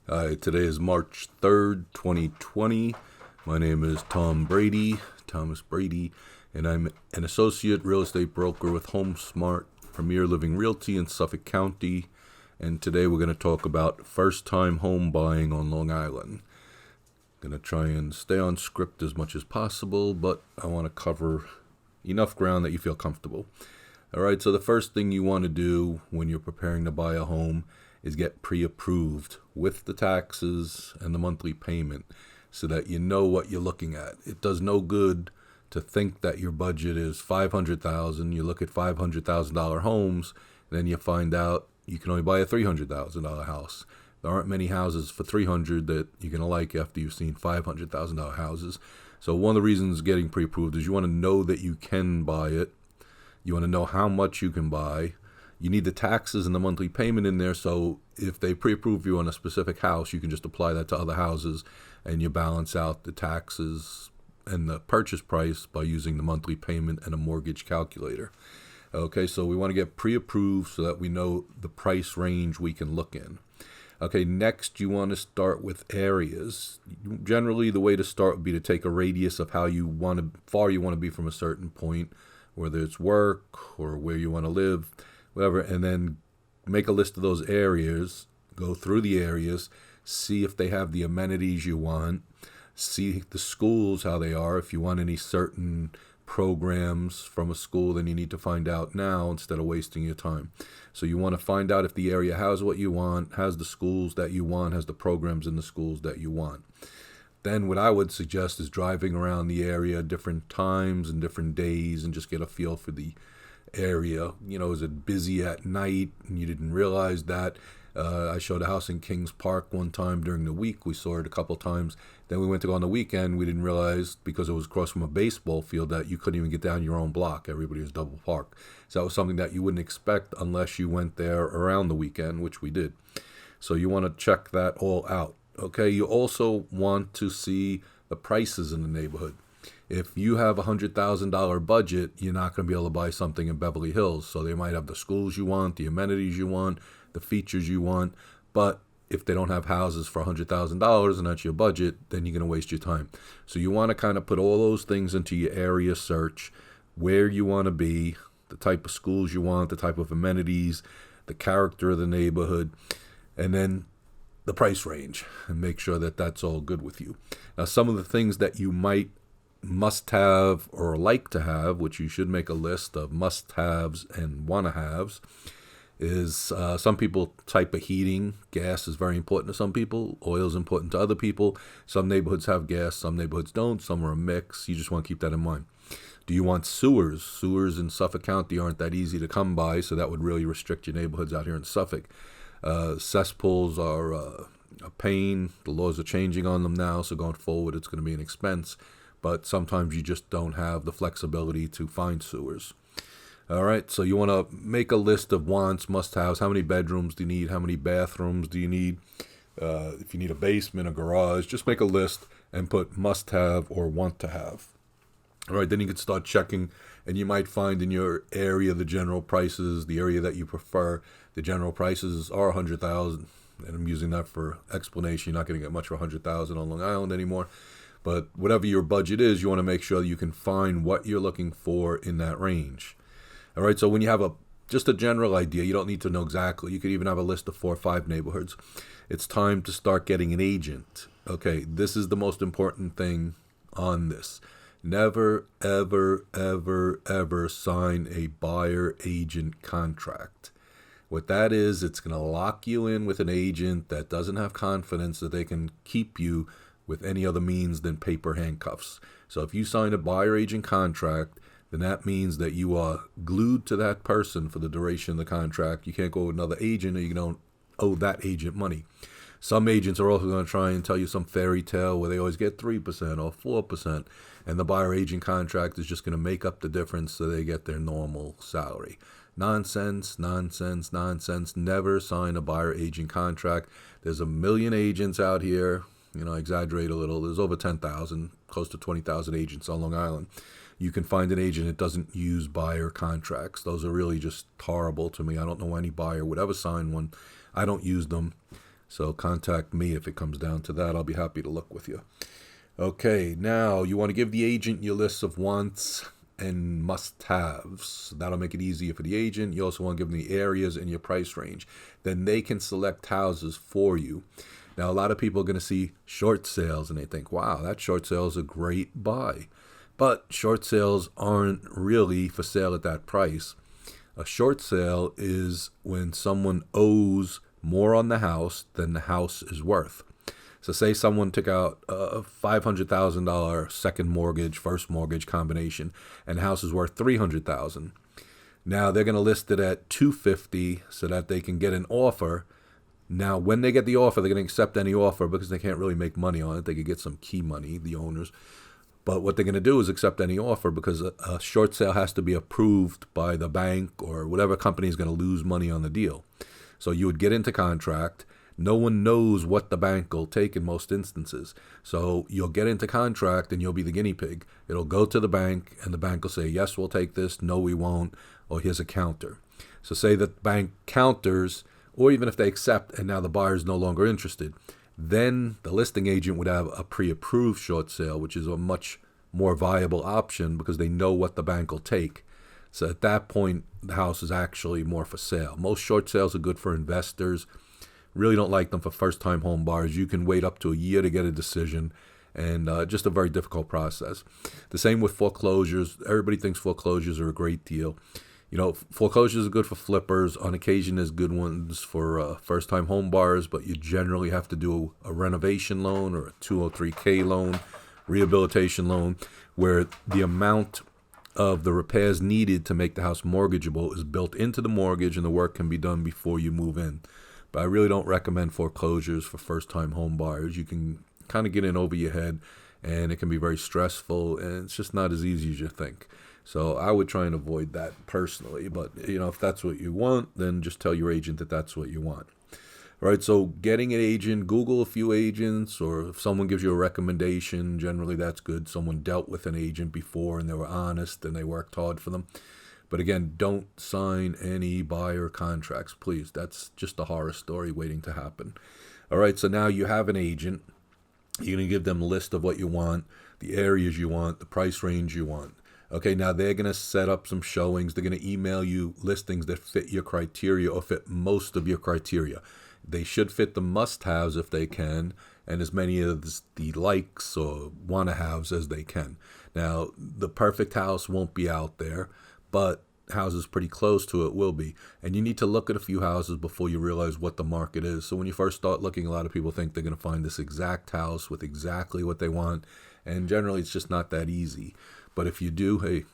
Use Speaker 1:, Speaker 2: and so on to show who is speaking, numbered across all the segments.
Speaker 1: Hi, today is March 3rd, 2020. My name is Thomas Brady, and I'm an associate real estate broker with HomeSmart Premier Living Realty in Suffolk County. And today we're going to talk about first-time home buying on Long Island. Going to try and stay on script as much as possible, but I want to cover enough ground that you feel comfortable. All right, so the first thing you want to do when you're preparing to buy a home is get pre-approved with the taxes and the monthly payment so that you know what you're looking at. It does no good to think that your budget is $500,000. You look at $500,000 homes, and then you find out you can only buy a $300,000 house. There aren't many houses for $300,000 that you're going to like after you've seen $500,000 houses. So one of the reasons getting pre-approved is you want to know that you can buy it. You want to know how much you can buy. You need the taxes and the monthly payment in there, so if they pre-approve you on a specific house, you can just apply that to other houses, and you balance out the taxes and the purchase price by using the monthly payment and a mortgage calculator. Okay, so we want to get pre-approved so that we know the price range we can look in. Okay, next you want to start with areas. Generally, the way to start would be to take a radius of how far you want to be from a certain point, whether it's work or where you want to live, whatever, and then make a list of those areas, go through the areas, see if they have the amenities you want, see the schools, how they are. If you want any certain programs from a school, then you need to find out now instead of wasting your time. So you want to find out if the area has what you want, has the schools that you want, has the programs in the schools that you want. Then what I would suggest is driving around the area different times and different days and just get a feel for the area. Is it busy at night and you didn't realize that? I showed a house in Kings Park one time during the week. We saw it a couple times. Then we went to go on the weekend. We didn't realize, because it was across from a baseball field, that you couldn't even get down your own block. Everybody was double parked. So that was something that you wouldn't expect unless you went there around the weekend, which we did. So you want to check that all out. Okay, you also want to see the prices in the neighborhood. If you have a $100,000 budget, you're not going to be able to buy something in Beverly Hills. So they might have the schools you want, the amenities you want, the features you want. But if they don't have houses for $100,000 and that's your budget, then you're going to waste your time. So you want to kind of put all those things into your area search, where you want to be, the type of schools you want, the type of amenities, the character of the neighborhood, and then the price range, and make sure that that's all good with you. Now, some of the things that you must have or like to have, which you should make a list of must-haves and want-to-haves, is some people type of heating. Gas is very important to some people. Oil is important to other people. Some neighborhoods have gas, some neighborhoods don't. Some are a mix. You just want to keep that in mind. Do you want sewers? Sewers in Suffolk County aren't that easy to come by, so that would really restrict your neighborhoods out here in Suffolk. Cesspools are a pain. The laws are changing on them now, so going forward it's going to be an expense. But sometimes you just don't have the flexibility to find sewers. All right, so you want to make a list of wants, must-haves. How many bedrooms do you need? How many bathrooms do you need? If you need a basement, a garage, just make a list and put must-have or want-to-have. All right, then you can start checking, and you might find in your area the general prices, the area that you prefer. The general prices are $100,000, and I'm using that for explanation. You're not going to get much for $100,000 on Long Island anymore. But whatever your budget is, you want to make sure you can find what you're looking for in that range. All right, so when you have just a general idea, you don't need to know exactly. You could even have a list of 4 or 5 neighborhoods. It's time to start getting an agent. Okay, this is the most important thing on this. Never, ever, ever, ever sign a buyer-agent contract. What that is, it's going to lock you in with an agent that doesn't have confidence that they can keep you with any other means than paper handcuffs. So if you sign a buyer-agent contract, then that means that you are glued to that person for the duration of the contract. You can't go with another agent, or you don't owe that agent money. Some agents are also going to try and tell you some fairy tale where they always get 3% or 4%, and the buyer-agent contract is just going to make up the difference so they get their normal salary. Nonsense, nonsense, nonsense. Never sign a buyer-agent contract. There's a million agents out here. I exaggerate a little. There's over 10,000, close to 20,000 agents on Long Island. You can find an agent that doesn't use buyer contracts. Those are really just horrible to me. I don't know any buyer would ever sign one. I don't use them. So contact me if it comes down to that. I'll be happy to look with you. Okay, now you want to give the agent your list of wants and must-haves. That'll make it easier for the agent. You also want to give them the areas and your price range. Then they can select houses for you. Now, a lot of people are going to see short sales and they think, wow, that short sale is a great buy. But short sales aren't really for sale at that price. A short sale is when someone owes more on the house than the house is worth. So say someone took out a $500,000 second mortgage, first mortgage combination, and the house is worth $300,000. Now they're going to list it at $250,000 so that they can get an offer. Now, when they get the offer, they're going to accept any offer because they can't really make money on it. They could get some key money, the owners. But what they're going to do is accept any offer because a short sale has to be approved by the bank or whatever company is going to lose money on the deal. So you would get into contract. No one knows what the bank will take in most instances. So you'll get into contract and you'll be the guinea pig. It'll go to the bank and the bank will say, yes, we'll take this. No, we won't. Or here's a counter. So say that the bank counters, or even if they accept and now the buyer is no longer interested, then the listing agent would have a pre-approved short sale, which is a much more viable option because they know what the bank will take. So at that point, the house is actually more for sale. Most short sales are good for investors. Really don't like them for first-time home buyers. You can wait up to a year to get a decision, and just a very difficult process. The same with foreclosures. Everybody thinks foreclosures are a great deal. You know, foreclosures are good for flippers. On occasion, there's good ones for first-time home buyers, but you generally have to do a renovation loan or a 203K loan, rehabilitation loan, where the amount of the repairs needed to make the house mortgageable is built into the mortgage and the work can be done before you move in. But I really don't recommend foreclosures for first-time home buyers. You can kind of get in over your head and it can be very stressful and it's just not as easy as you think. So I would try and avoid that personally. But, you know, if that's what you want, then just tell your agent that that's what you want. All right, so getting an agent, Google a few agents, or if someone gives you a recommendation, generally that's good. Someone dealt with an agent before and they were honest and they worked hard for them. But again, don't sign any buyer contracts, please. That's just a horror story waiting to happen. All right, so now you have an agent. You're going to give them a list of what you want, the areas you want, the price range you want. Okay, now they're going to set up some showings. They're going to email you listings that fit your criteria or fit most of your criteria. They should fit the must-haves if they can, and as many of the likes or want-to-haves as they can. Now, the perfect house won't be out there, but houses pretty close to it will be. And you need to look at a few houses before you realize what the market is. So when you first start looking, a lot of people think they're going to find this exact house with exactly what they want, and generally it's just not that easy. But if you do, hey,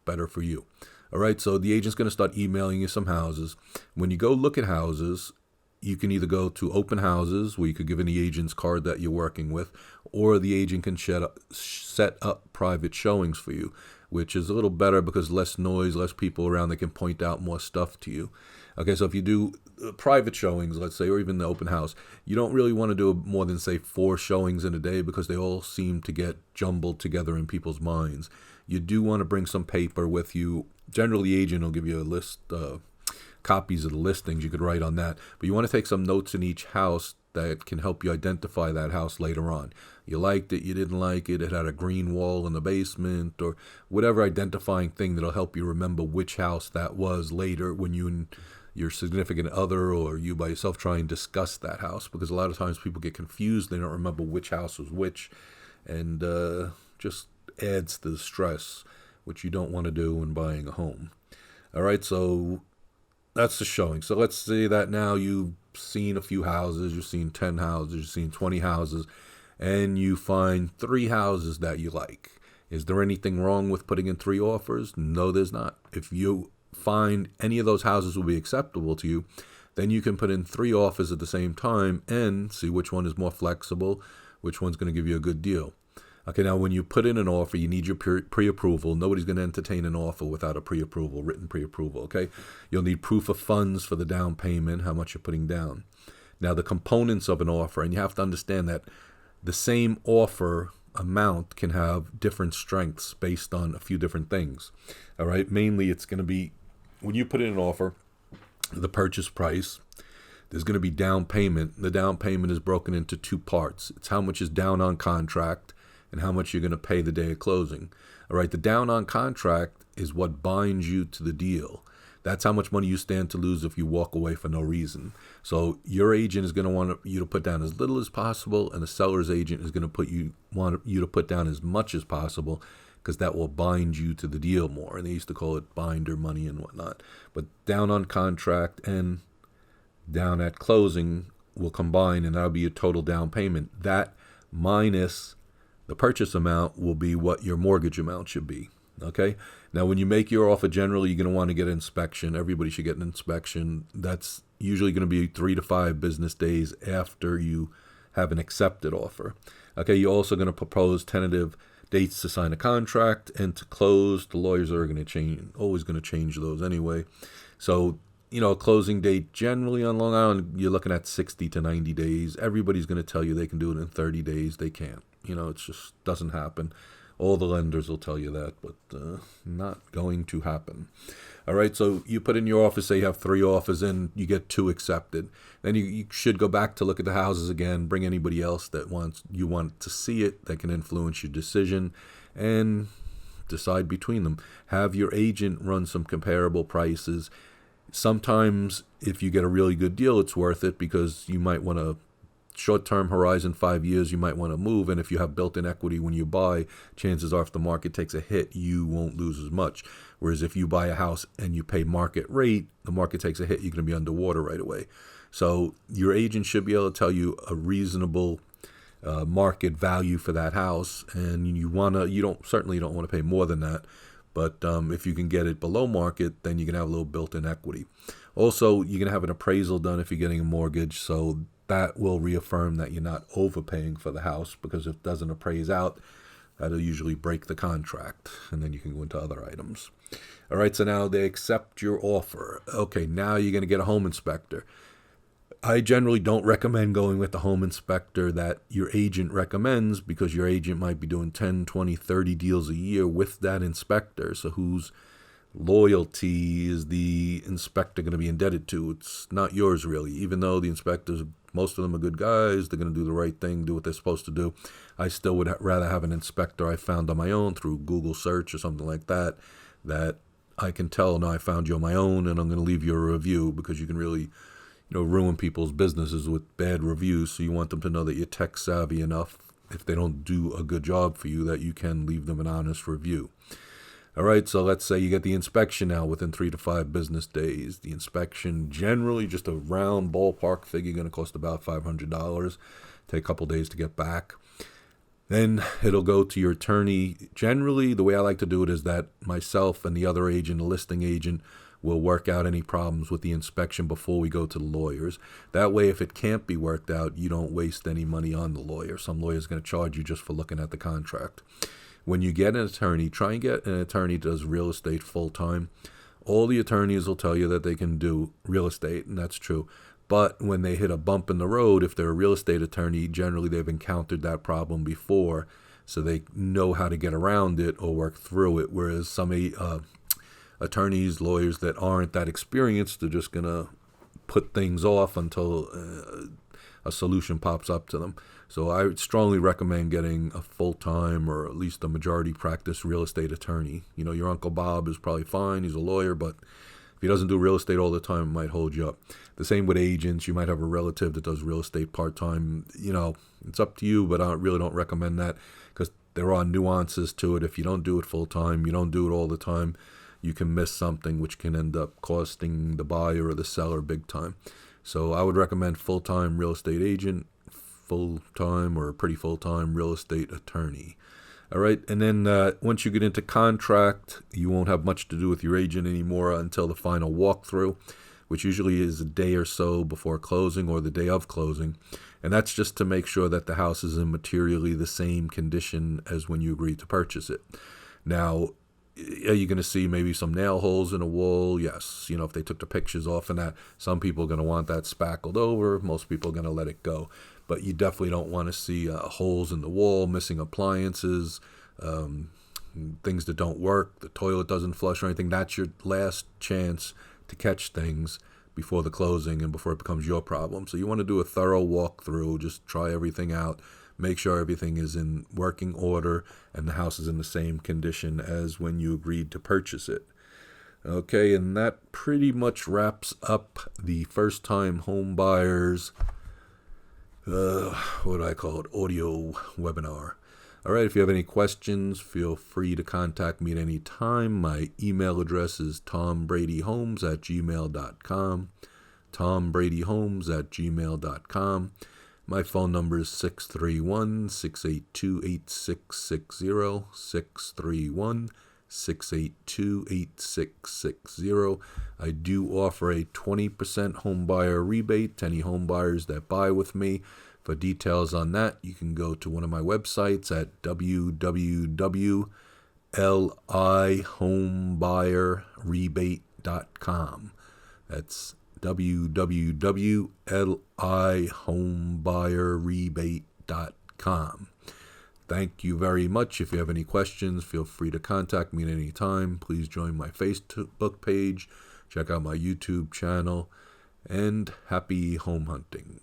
Speaker 1: better for you. All right, so the agent's going to start emailing you some houses. When you go look at houses, you can either go to open houses where you could give any agent's card that you're working with, or the agent can set up private showings for you, which is a little better because less noise, less people around. They can point out more stuff to you. Okay, so if you do private showings, let's say, or even the open house, you don't really want to do more than, say, 4 showings in a day because they all seem to get jumbled together in people's minds. You do want to bring some paper with you. Generally, the agent will give you a list, copies of the listings. You could write on that. But you want to take some notes in each house that can help you identify that house later on. You liked it, you didn't like it, it had a green wall in the basement, or whatever identifying thing that'll help you remember which house that was later when you and your significant other or you by yourself try and discuss that house, because a lot of times people get confused. They don't remember which house was which, and just adds to the stress, which you don't want to do when buying a home. All right, so that's the showing. So let's say that now you've seen a few houses, you've seen 10 houses, you've seen 20 houses, and you find 3 houses that you like. Is there anything wrong with putting in 3 offers? No, there's not. If you find any of those houses will be acceptable to you, then you can put in 3 offers at the same time and see which one is more flexible, which one's going to give you a good deal. Okay, now when you put in an offer, you need your pre-approval. Nobody's going to entertain an offer without a pre-approval, written pre-approval, okay? You'll need proof of funds for the down payment, how much you're putting down. Now, the components of an offer, and you have to understand that the same offer amount can have different strengths based on a few different things, all right? Mainly, it's going to be, when you put in an offer, the purchase price, There's going to be down payment. The down payment is broken into two parts. It's how much is down on contract and how much you're going to pay the day of closing. All right, the down on contract is what binds you to the deal. That's how much money you stand to lose if you walk away for no reason. So your agent is going to want you to put down as little as possible, and the seller's agent is going to want you to put down as much as possible, because that will bind you to the deal more. And they used to call it binder money and whatnot. But down on contract and down at closing will combine, and that'll be a total down payment. That minus the purchase amount will be what your mortgage amount should be. Okay. Now, when you make your offer, generally you're going to want to get an inspection. Everybody should get an inspection. That's usually going to be 3 to 5 business days after you have an accepted offer. Okay. You're also going to propose tentative dates to sign a contract and to close. The lawyers are going to always going to change those anyway. So, a closing date generally on Long Island, you're looking at 60 to 90 days. Everybody's going to tell you they can do it in 30 days. They can't. It just doesn't happen. All the lenders will tell you that, but not going to happen. All right, so you put in your offer, say you have 3 offers in, you get 2 accepted. Then you should go back to look at the houses again, bring anybody else that you want to see it, that can influence your decision, and decide between them. Have your agent run some comparable prices. Sometimes if you get a really good deal, it's worth it, because you might want to short-term horizon, 5 years, you might want to move. And if you have built-in equity when you buy, chances are if the market takes a hit, you won't lose as much. Whereas if you buy a house and you pay market rate, the market takes a hit, you're going to be underwater right away. So your agent should be able to tell you a reasonable market value for that house, and you certainly don't want to pay more than that. But if you can get it below market, then you can have a little built-in equity. Also, you're going to have an appraisal done if you're getting a mortgage, so that will reaffirm that you're not overpaying for the house, because if it doesn't appraise out, that'll usually break the contract, and then you can go into other items. All right, so now they accept your offer. Okay, now you're going to get a home inspector. I generally don't recommend going with the home inspector that your agent recommends, because your agent might be doing 10, 20, 30 deals a year with that inspector. So whose loyalty is the inspector going to be indebted to? It's not yours, really. Even though the inspectors, most of them are good guys, they're going to do the right thing, do what they're supposed to do. I still would rather have an inspector I found on my own through Google search or something like that, that I can tell, no, I found you on my own, and I'm going to leave you a review, because you can really ruin people's businesses with bad reviews. So you want them to know that you're tech savvy enough, if they don't do a good job for you, that you can leave them an honest review. All right, so let's say you get the inspection now within 3 to 5 business days. The inspection, generally just a round ballpark figure, going to cost about $500. Take a couple days to get back. Then it'll go to your attorney. Generally, the way I like to do it is that myself and the other agent, the listing agent, will work out any problems with the inspection before we go to the lawyers. That way, if it can't be worked out, you don't waste any money on the lawyer. Some lawyer's going to charge you just for looking at the contract. When you get an attorney, try and get an attorney that does real estate full-time. All the attorneys will tell you that they can do real estate, and that's true. But when they hit a bump in the road, if they're a real estate attorney, generally they've encountered that problem before, so they know how to get around it or work through it. Whereas some attorneys, lawyers that aren't that experienced, they're just going to put things off until a solution pops up to them. So I would strongly recommend getting a full-time, or at least a majority practice real estate attorney. Your Uncle Bob is probably fine. He's a lawyer, but if he doesn't do real estate all the time, it might hold you up. The same with agents. You might have a relative that does real estate part-time. It's up to you, but I really don't recommend that, because there are nuances to it. If you don't do it full-time, you don't do it all the time, you can miss something which can end up costing the buyer or the seller big time. So I would recommend full-time real estate agent, full-time or pretty full-time real estate attorney. All right, and then once you get into contract, you won't have much to do with your agent anymore until the final walkthrough, which usually is a day or so before closing or the day of closing. And that's just to make sure that the house is in materially the same condition as when you agreed to purchase it. Now, are you going to see maybe some nail holes in a wall? Yes. If they took the pictures off and that, some people are going to want that spackled over. Most people are going to let it go. But you definitely don't want to see holes in the wall, missing appliances, things that don't work, the toilet doesn't flush or anything. That's your last chance to catch things before the closing and before it becomes your problem. So you want to do a thorough walkthrough, just try everything out, make sure everything is in working order and the house is in the same condition as when you agreed to purchase it. Okay, and that pretty much wraps up the first-time home buyers, what do I call it, audio webinar. All right, if you have any questions, feel free to contact me at any time. My email address is tombradyhomes@gmail.com, tombradyhomes@gmail.com. My phone number is 631-682-8660, 631-682-8660. I do offer a 20% home buyer rebate to any home buyers that buy with me. For details on that, you can go to one of my websites at www.lihomebuyerrebate.com. That's www.lihomebuyerrebate.com. Thank you very much. If you have any questions, feel free to contact me at any time. Please join my Facebook page, check out my YouTube channel, and happy home hunting.